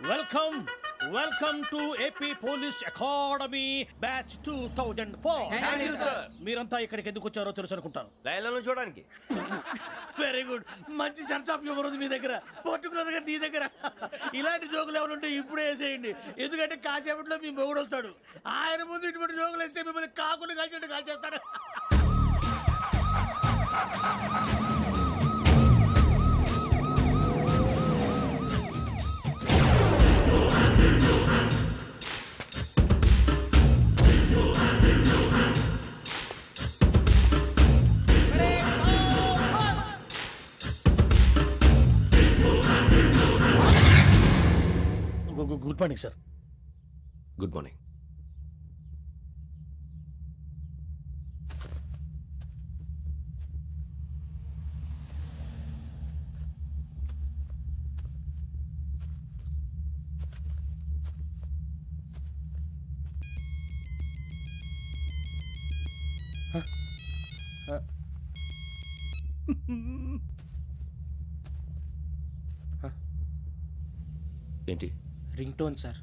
Welcome welcome to AP police academy batch 2004. మీరంతా ఇక్కడికి ఎందుకు వచ్చారో తెలుసు అనుకుంటాను. లైన్లను చూడడానికి. Very good. మంచి సెన్స్ ఆఫ్ హ్యూమర్ ఉంది మీ దగ్గర, పర్టికులర్ గా నీ దగ్గర. ఇలాంటి జోకులు ఏమైనా ఉంటే ఇప్పుడే వేసేయండి, ఎందుకంటే కాసేపట్లో మీ మొగుడు వస్తాడు. ఆయన ముందు ఇటువంటి జోకులు వేస్తే మిమ్మల్ని కాకుని కాల్చేట్టు కాల్చేస్తాడు. Good morning sir. Good morning. ఏంటి? Ringtone sir.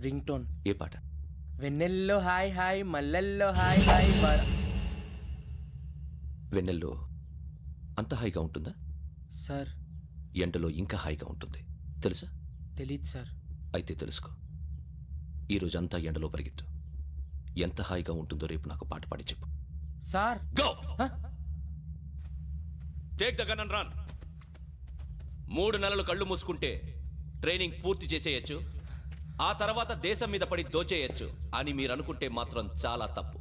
Ringtone. ఏ పాట? వెన్నెల్లో హాయ్ హాయ్ మల్లెల్లో హాయ్ హాయ్. వెన్నెల్లో అంత హాయిగా ఉంటుందా సార్? ఎండలో ఇంకా హాయిగా ఉంటుంది తెలుసా? తెలీదు సార్. అయితే తెలుసుకో. ఈరోజు అంతా ఎండలో పరిగెత్తు. ఎంత హాయిగా ఉంటుందో రేపు నాకు పాట పాడి చెప్పు. Sir go. Take the gun and run. 3 నెలలు కళ్ళు మూసుకుంటే ట్రైనింగ్ పూర్తి చేసేయచ్చు, ఆ తర్వాత దేశం మీద పడి దోచేయచ్చు అని మీరు అనుకుంటే మాత్రం చాలా తప్పు.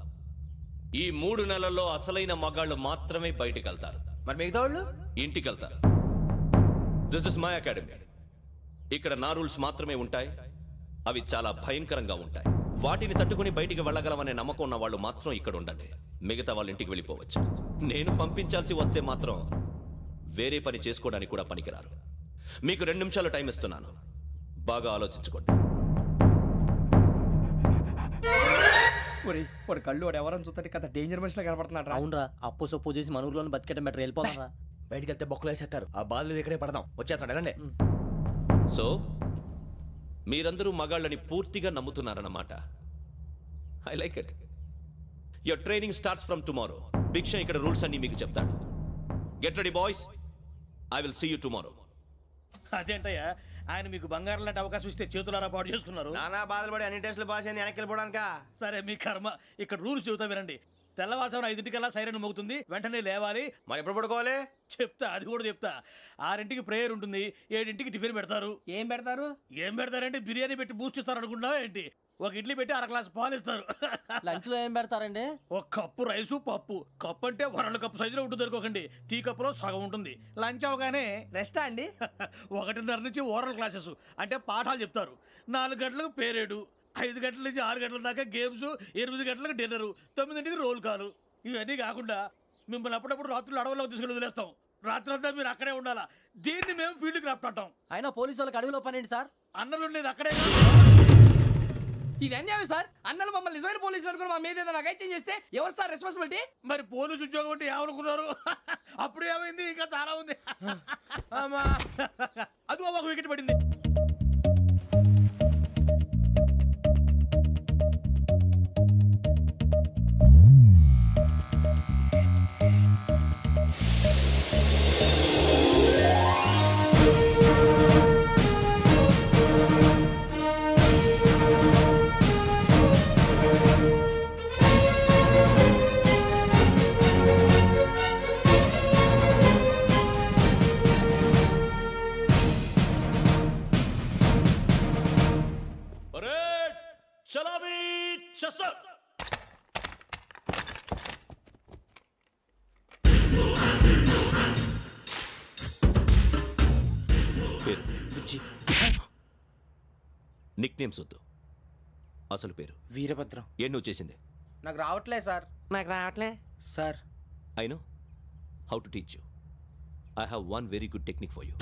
ఈ 3 నెలల్లో అసలైన మగాళ్ళు మాత్రమే బయటికి వెళ్తారు. మరి మిగతా వాళ్ళు ఇంటికి వెళ్తారు. This is my academy. ఇక్కడ నా రూల్స్ మాత్రమే ఉంటాయి. అవి చాలా భయంకరంగా ఉంటాయి. వాటిని తట్టుకుని బయటికి వెళ్ళగలమనే నమ్మకం ఉన్న వాళ్ళు మాత్రం ఇక్కడ ఉండండి. మిగతా వాళ్ళు ఇంటికి వెళ్ళిపోవచ్చు. నేను పంపించాల్సి వస్తే మాత్రం వేరే పని చేసుకోవడానికి కూడా పనికిరారు. మీకు 2 నిమిషాలు టైం ఇస్తున్నాను, బాగా ఆలోచించుకోండి. వాడు కళ్ళు వాడు ఎవరని చూస్తే కదా డేంజర్ మనిషిలో కనపడుతున్నాడు. అవునరా, అప్పు సొప్పు చేసి మన ఊర్లో బతికేట బెటర్. వెళ్ళిపోతారా? బయటికి వెళ్తే బొక్కలు వేసేస్తారు. ఆ బాధలు ఇక్కడే పడదాం. వచ్చేస్తాడు వెళ్ళండి. సో మీరందరూ మగాళ్ళని పూర్తిగా నమ్ముతున్నారన్నమాట. I like it. Your training starts from tomorrow. Bhiksha ఇక్కడ రూల్స్ అన్ని మీకు చెప్తాడు. Get ready boys, I will see you tomorrow. అదేంటయ్యా, ఆయన మీకు బంగారం లాంటి అవకాశం ఇస్తే చేతులారా పాటు చేసుకున్నారు. నానా బాధలు పడి అన్ని టెస్టులు పాస్ అయింది, వెనక్కి వెళ్ళిపోవడానికా? సరే మీ కర్మ. ఇక్కడ రూల్స్ చెబుతా వినండి. తెల్లవారుజామున 5ంటికల్లా సైరన్ మోగుతుంది, వెంటనే లేవాలి. మరి ఎప్పుడు పడుకోవాలి? చెప్తా, అది కూడా చెప్తా. 6ంటికి ప్రేయర్ ఉంటుంది, 7ంటికి టిఫిన్ పెడతారు. ఏం పెడతారు? ఏం పెడతారంటే బిర్యానీ పెట్టి బూస్ట్ ఇస్తారు అనుకుంటున్నావా ఏంటి? ఒక ఇడ్లీ పెట్టి 1/2 గ్లాస్ పాలు ఇస్తారు. లంచ్ లో ఏం పెడతారండి? ఒక కప్పు రైసు పప్పు. కప్పు అంటే 1/2 కప్పు సైజులో ఉంటుంది అనుకోకండి. టీ కప్పులో సగం ఉంటుంది. లంచ్ అవగానే రెస్టా అండి? 1:30 నుంచి ఓరల్ క్లాసెస్ అంటే పాఠాలు చెప్తారు. 4 గంటలకు పేరేడు, 5 గంటల నుంచి 6 గంటల దాకా గేమ్స్, 8 గంటలకు డిన్నరు, 9ంటికి రోల్ కాలు. ఇవన్నీ కాకుండా మిమ్మల్ని అప్పుడప్పుడు రాత్రులు అడవుల్లో తీసుకుని వదిలేస్తాం. రాత్రి అంతా మీరు అక్కడే ఉండాలా. దీన్ని మేము ఫీల్డ్ క్రాఫ్ట్ అంటాం. అయినా పోలీసు వాళ్ళకి అడవిలో పని ఏంటి సార్? అన్నలు ఉండేది అక్కడే. ఇది అన్యాయం సార్. అన్నలు మమ్మల్ని నిజమైన పోలీసులు అనుకుని మా మీద ఏదైనా అగైత్యం చేస్తే ఎవరు సార్ రెస్పాన్సిబిలిటీ? మరి పోలీసు ఉద్యోగం అంటే ఏమనుకున్నారు? అప్పుడు ఏమైంది, ఇంకా చాలా ఉంది. అది ఒక వికెట్ పడింది. నిక్ నేమ్స్ వద్దు, అసలు పేరు. వీరభద్రం. ఏం నువ్వు చేసింది? నాకు రావట్లే సార్. నాకు రావట్లే sir. I know how to teach you. I have one very good technique for you.